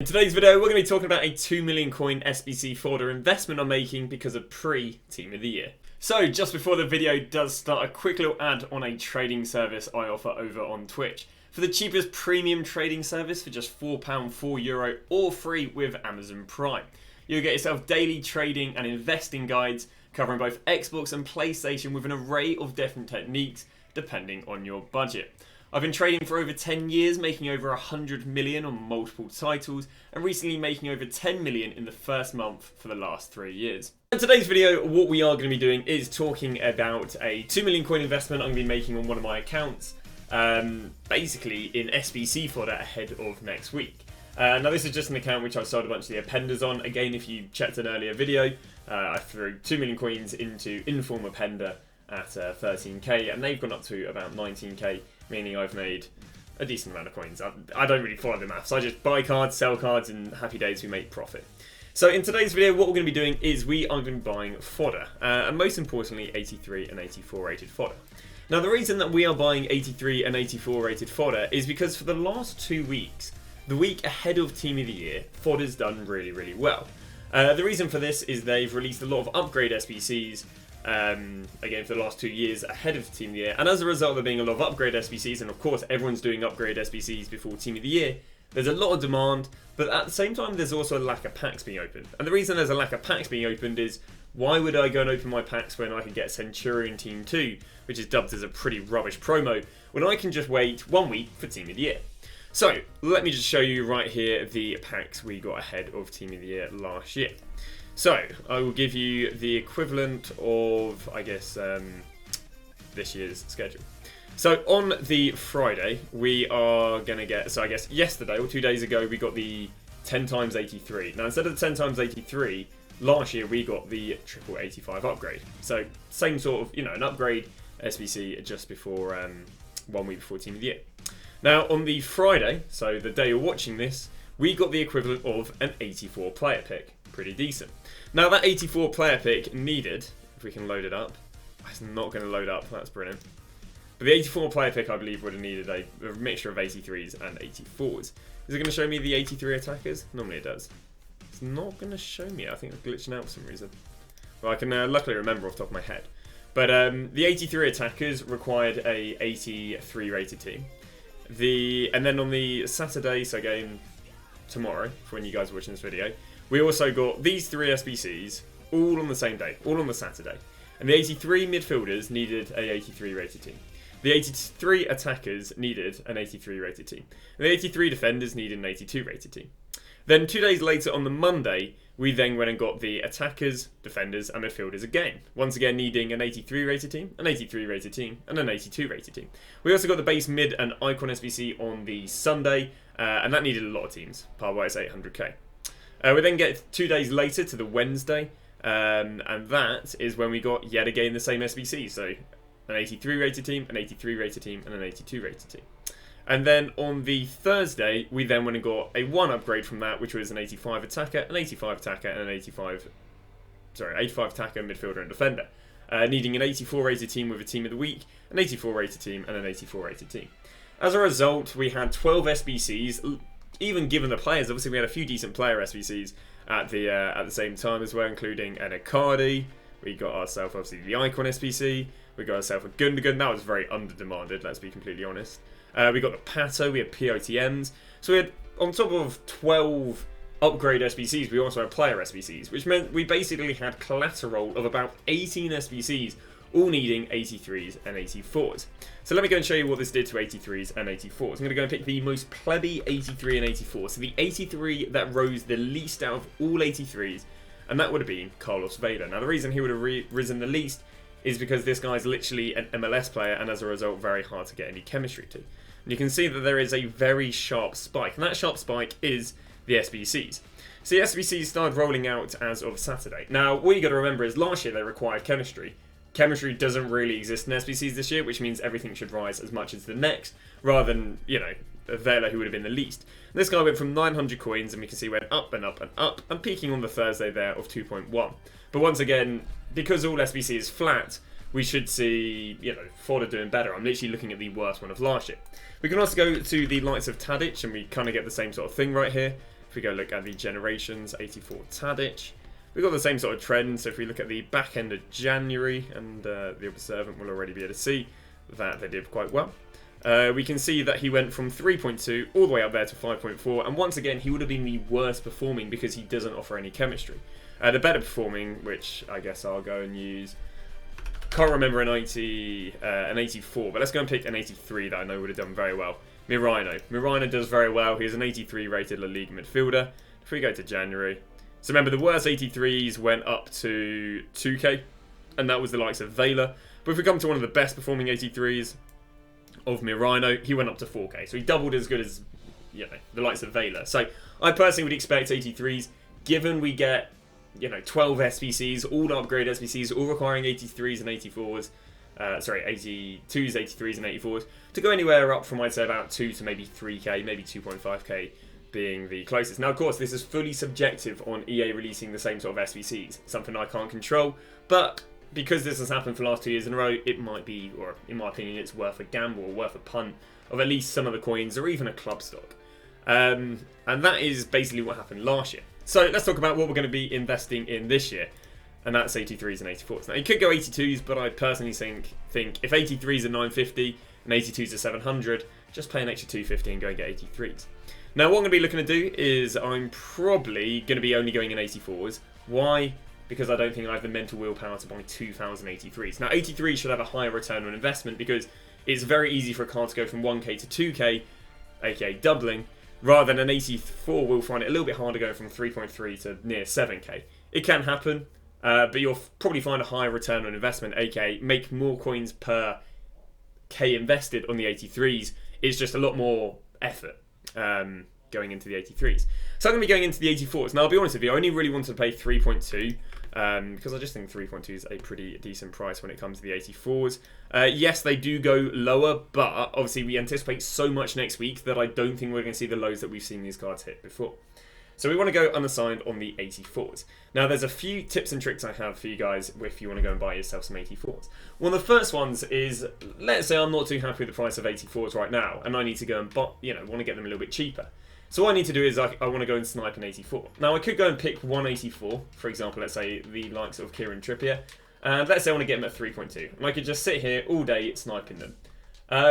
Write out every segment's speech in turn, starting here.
In today's video, we're going to be talking about a 2 million coin SBC fodder investment I'm making because of pre-Team of the Year. So, just before the video does start, a quick little ad on a trading service I offer over on Twitch. For the cheapest premium trading service for just £4, €4, or free with Amazon Prime. You'll get yourself daily trading and investing guides covering both Xbox and PlayStation with an array of different techniques depending on your budget. I've been trading for over 10 years, making over 100 million on multiple titles, and recently making over 10 million in the first month for the last 3 years. In today's video, what we are going to be doing is talking about a 2 million coin investment I'm going to be making on one of my accounts, basically in SBC fodder ahead of next week. Now this is just an account which I've sold a bunch of the appenders on. Again, if you checked an earlier video, I threw 2 million coins into Inform Appender at 13k, and they've gone up to about 19k, meaning I've made a decent amount of coins. I don't really follow the maths. I just buy cards, sell cards, and happy days we make profit. So in today's video, what we're going to be doing is we are going to be buying fodder, and most importantly 83 and 84 rated fodder. Now the reason that we are buying 83 and 84 rated fodder is because for the last 2 weeks, the week ahead of Team of the Year, fodder's done really well. The reason for this is they've released a lot of upgrade SBCs, again for the last 2 years ahead of Team of the Year, and as a result of there being a lot of upgrade SBCs, and of course everyone's doing upgrade SBCs before Team of the Year, there's a lot of demand, but at the same time there's also a lack of packs being opened. And the reason there's a lack of packs being opened is, why would I go and open my packs when I can get Centurion Team 2, which is dubbed as a pretty rubbish promo, when I can just wait 1 week for Team of the Year? So let me just show you right here the packs we got ahead of Team of the Year last year. So, I will give you the equivalent of, I guess, this year's schedule. So, on the Friday, we are going to get, so I guess yesterday or 2 days ago, we got the 10 times 83. Now, instead of the 10 times 83, last year we got the triple 85 upgrade. So, same sort of, an upgrade SBC just before, 1 week before Team of the Year. Now, on the Friday, so the day you're watching this, we got the equivalent of an 84 player pick. Pretty decent. Now that 84 player pick needed, if we can load it up, it's not going to load up, that's brilliant. But the 84 player pick I believe would have needed a mixture of 83s and 84s. Is it going to show me the 83 attackers? Normally it does. It's not going to show me, I think it's glitching out for some reason. Well, I can luckily remember off the top of my head. But the 83 attackers required a 83 rated team. And then on the Saturday, so again tomorrow, for when you guys are watching this video, we also got these 3 SBCs all on the same day, all on the Saturday. And the 83 midfielders needed a 83 rated team. The 83 attackers needed an 83 rated team. And the 83 defenders needed an 82 rated team. Then 2 days later on the Monday, we then went and got the attackers, defenders and midfielders again. Once again needing an 83 rated team, an 83 rated team and an 82 rated team. We also got the base mid and icon SBC on the Sunday, and that needed a lot of teams. Par-wise 800k. We then get 2 days later to the Wednesday, and that is when we got yet again the same SBC. So an 83 rated team, an 83 rated team, and an 82 rated team. And then on the Thursday, we then went and got a 1 upgrade from that, which was an 85 attacker, an 85 attacker, and an 85 attacker, midfielder, and defender. Needing an 84 rated team with a team of the week, an 84 rated team, and an 84 rated team. As a result, we had 12 SBCs. Even given the players, obviously we had a few decent player SBCs at the same time as well, including an Icardi. We got ourselves obviously the Icon SBC. We got ourselves a Gundogan. That was very under-demanded, let's be completely honest. We got the Pato. We had POTMs. So we had, on top of 12 upgrade SBCs, we also had player SBCs, which meant we basically had collateral of about 18 SBCs, all needing 83s and 84s. So let me go and show you what this did to 83s and 84s. I'm going to go and pick the most plebby 83 and 84. So the 83 that rose the least out of all 83s, and that would have been Carlos Vela. Now the reason he would have risen the least is because this guy's literally an MLS player, and as a result very hard to get any chemistry to. And you can see that there is a very sharp spike, and that sharp spike is the SBCs. So the SBCs started rolling out as of Saturday. Now what you got to remember is last year they required chemistry. Chemistry doesn't really exist in SBCs this year, which means everything should rise as much as the next, rather than, Vela who would have been the least. And this guy went from 900 coins, and we can see went up and up and up, and peaking on the Thursday there of 2.1. But once again, because all SBC is flat, we should see, fodder doing better. I'm literally looking at the worst one of last year. We can also go to the likes of Tadic, and we kind of get the same sort of thing right here. If we go look at the generations, 84 Tadic, we've got the same sort of trend. So if we look at the back end of January, and the observant will already be able to see that they did quite well. We can see that he went from 3.2 all the way up there to 5.4, and once again he would have been the worst performing because he doesn't offer any chemistry. The better performing, which I guess I'll go and use, can't remember an 84, but let's go and pick an 83 that I know would have done very well. Mirino does very well. He's an 83 rated La Liga midfielder. If we go to January, so remember the worst 83s went up to 2k, and that was the likes of Vela. But if we come to one of the best performing 83s of Mirino, he went up to 4k. So he doubled as good as, you know, the likes of Vela. So I personally would expect 83s, given we get, you know, 12 SBCs, all upgrade SBCs, all requiring 83s and 84s, 82s, 83s and 84s, to go anywhere up from, I'd say, about 2 to maybe 3k, maybe 2.5k being the closest. Now, of course, this is fully subjective on EA releasing the same sort of SBCs, something I can't control, but because this has happened for the last 2 years in a row, it might be, or in my opinion, it's worth a gamble, or worth a punt of at least some of the coins, or even a club stock. And that is basically what happened last year. So let's talk about what we're going to be investing in this year, and that's 83s and 84s. Now, you could go 82s, but I personally think if 83s are 950 and 82s are 700, just pay an extra 250 and go and get 83s. Now, what I'm going to be looking to do is I'm probably going to be only going in 84s. Why? Because I don't think I have the mental willpower to buy 2,083s. Now, 83s should have a higher return on investment because it's very easy for a card to go from 1k to 2k, aka doubling, rather than an 84 will find it a little bit harder going from 3.3 to near 7k. It can happen, but you'll probably find a higher return on investment, aka make more coins per k invested on the 83s. It's just a lot more effort going into the 83s. So I'm going to be going into the 84s. Now, I'll be honest with you, I only really wanted to pay 3.2 because I just think 3.2 is a pretty decent price when it comes to the 84s. Yes, they do go lower, but obviously we anticipate so much next week that I don't think we're going to see the lows that we've seen these cards hit before. So we want to go unassigned on the 84s. Now, there's a few tips and tricks I have for you guys if you want to go and buy yourself some 84s. One of the first ones is, let's say I'm not too happy with the price of 84s right now, and I need to go and buy, want to get them a little bit cheaper. So what I need to do is I want to go and snipe an 84. Now, I could go and pick one 84, for example, let's say the likes of Kieran Trippier, and let's say I want to get them at 3.2. And I could just sit here all day sniping them,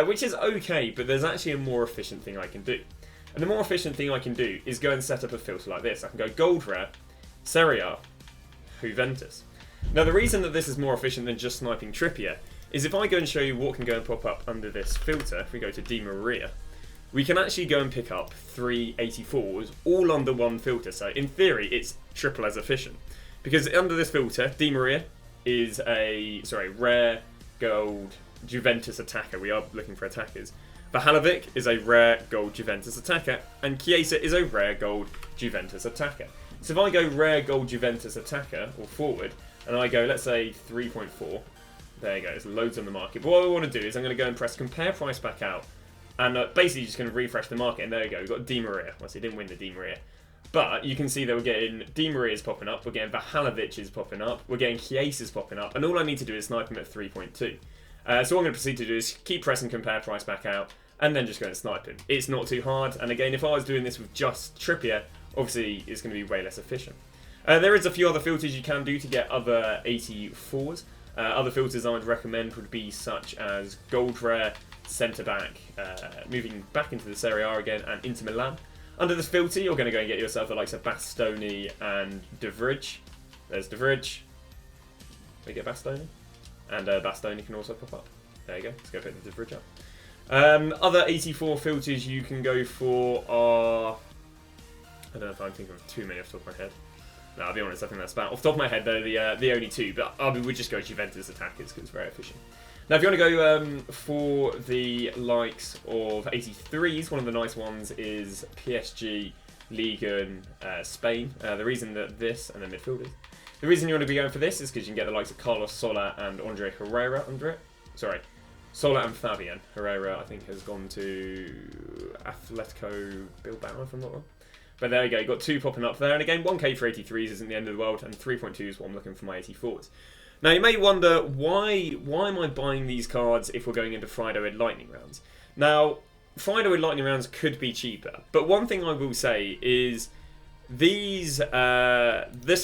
which is okay, but there's actually a more efficient thing I can do. And the more efficient thing I can do is go and set up a filter like this. I can go Gold Rare, Serie A, Juventus. Now, the reason that this is more efficient than just sniping Trippier is if I go and show you what can go and pop up under this filter, if we go to Di Maria, we can actually go and pick up 3 84s all under one filter. So in theory, it's triple as efficient. Because under this filter, Di Maria is a rare gold Juventus attacker. We are looking for attackers. Vahalovic is a rare gold Juventus attacker, and Chiesa is a rare gold Juventus attacker. So if I go rare gold Juventus attacker, or forward, and I go, let's say 3.4, there you go, there's loads on the market. But what I want to do is I'm going to go and press compare price back out, and basically just going to refresh the market, and there you go, we've got Di Maria. Well, so he didn't win the Di Maria. But you can see that we're getting Di Maria's popping up, we're getting Vahalovic is popping up, we're getting Chiesa's popping up, and all I need to do is snipe him at 3.2. So what I'm going to proceed to do is keep pressing compare price back out, and then just go and snipe him. It's not too hard, and again, if I was doing this with just Trippier, obviously it's going to be way less efficient. There is a few other filters you can do to get other 84s. Other filters I would recommend would be such as Gold Rare, Centre Back, moving back into the Serie A again, and Inter Milan. Under this filter, you're going to go and get yourself the likes of Bastoni and De Vrij. There's De Vrij. We get Bastoni. And Bastoni can also pop up. There you go. Let's go pick the De Vrij up. Other 84 filters you can go for are... I don't know if I'm thinking of too many off the top of my head. No, I'll be honest, I think that's about... Off the top of my head, they're the only two, but we'd just go Juventus attackers because it's very efficient. Now, if you want to go for the likes of 83s, one of the nice ones is PSG, Liga, and Spain. The reason that this, and then midfielders. The reason you want to be going for this is because you can get the likes of Carlos Sola and Andre Herrera under it. Sorry. Sola and Fabian. Herrera, I think, has gone to Atletico Bilbao, if I'm not wrong. But there you go, you've got 2 popping up there. And again, 1k for 83s isn't the end of the world, and 3.2 is what I'm looking for my 84s. Now, you may wonder, why am I buying these cards if we're going into Friday with Lightning rounds? Now, Friday with Lightning rounds could be cheaper. But one thing I will say is, this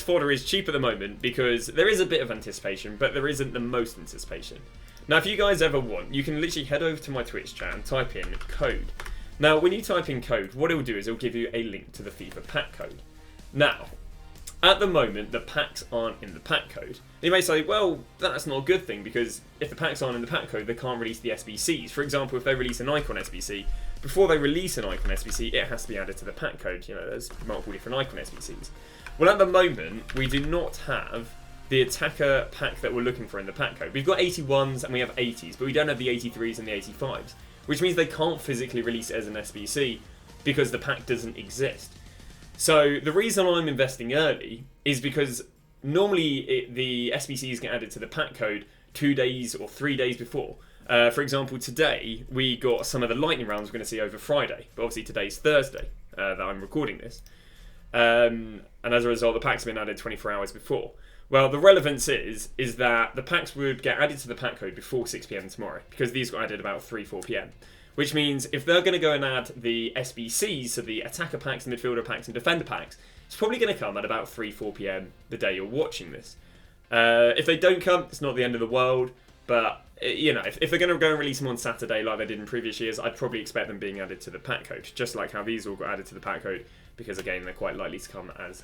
fodder is cheap at the moment because there is a bit of anticipation, but there isn't the most anticipation. Now, if you guys ever want, you can literally head over to my Twitch chat and type in code. Now, when you type in code, what it will do is it will give you a link to the FIFA pack code. Now, at the moment, the packs aren't in the pack code. You may say, well, that's not a good thing, because if the packs aren't in the pack code, they can't release the SBCs. For example, if they release an Icon SBC, before they release an Icon SBC, it has to be added to the pack code. You know, there's multiple different Icon SBCs. Well, at the moment, we do not have the attacker pack that we're looking for in the pack code. We've got 81s and we have 80s, but we don't have the 83s and the 85s, which means they can't physically release it as an SBC because the pack doesn't exist. So the reason I'm investing early is because normally the SBCs get added to the pack code 2 days or 3 days before. For example, today we got some of the lightning rounds we're going to see over Friday, but obviously today's Thursday that I'm recording this. And as a result, the packs have been added 24 hours before. Well, the relevance is that the packs would get added to the pack code before 6 PM tomorrow, because these got added about 4 PM. Which means if they're going to go and add the SBCs, so the attacker packs, the midfielder packs, and defender packs, it's probably going to come at about 4 PM the day you're watching this. If they don't come, it's not the end of the world, but you know, if they're going to go and release them on Saturday like they did in previous years, I'd probably expect them being added to the pack code, just like how these all got added to the pack code, because again, they're quite likely to come as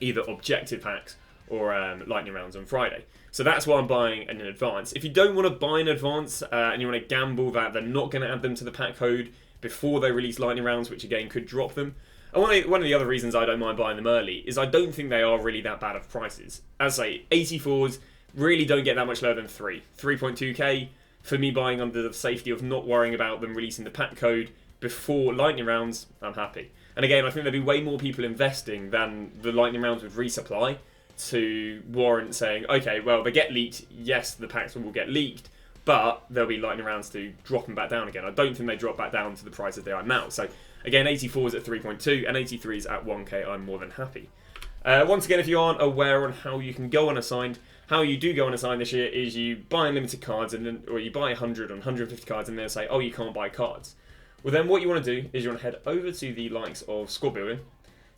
either objective packs or lightning rounds on Friday. So that's why I'm buying in advance. If you don't want to buy in advance and you want to gamble that they're not going to add them to the pack code before they release lightning rounds, which again could drop them. And one of the other reasons I don't mind buying them early is I don't think they are really that bad of prices. As I say, 84s really don't get that much lower than 3.2k. For me, buying under the safety of not worrying about them releasing the pack code before lightning rounds, I'm happy. And again, I think there'd be way more people investing than the lightning rounds would resupply to warrant saying, okay, well, they get leaked, yes, the packs will get leaked, but there'll be lightning rounds to drop them back down again. I don't think they drop back down to the prices they are now. So again, 84s at 3.2 and 83s at 1k, I'm more than happy. Once again, if you aren't aware on how you can go unassigned, how you do go unassigned this year is you buy unlimited cards, and then, or you buy 100 or 150 cards, and they'll say, oh, you can't buy cards. Well, then what you want to do is you want to head over to the likes of squad building.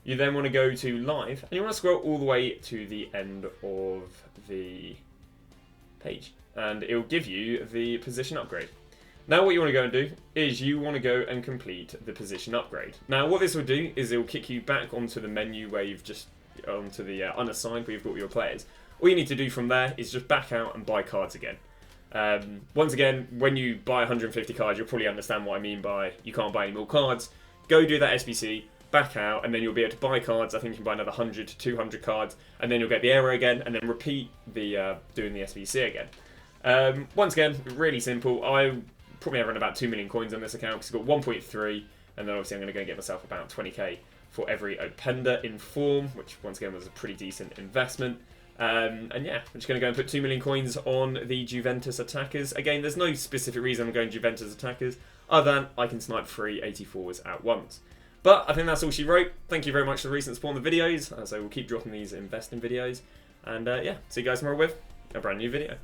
You then want to go to live, and you want to scroll all the way to the end of the page, and it will give you the position upgrade. Now what you want to go and do is you want to go and complete the position upgrade. Now what this will do is it will kick you back onto the menu where you've just, onto the unassigned where you've got your players. All you need to do from there is just back out and buy cards again. Once again, when you buy 150 cards, you'll probably understand what I mean by you can't buy any more cards. Go do that SBC, back out, and then you'll be able to buy cards. I think you can buy another 100 to 200 cards, and then you'll get the error again, and then repeat the doing the SBC again. Once again, really simple. I probably have around about 2 million coins on this account because I've got 1.3, and then obviously I'm going to go get myself about 20k for every Openda in form, which once again was a pretty decent investment. And yeah, I'm just going to go and put 2 million coins on the Juventus attackers. Again, there's no specific reason I'm going Juventus attackers, other than I can snipe 3 84s at once. But I think that's all she wrote. Thank you very much for the recent support on the videos. So we'll keep dropping these investing videos. And yeah, see you guys tomorrow with a brand new video.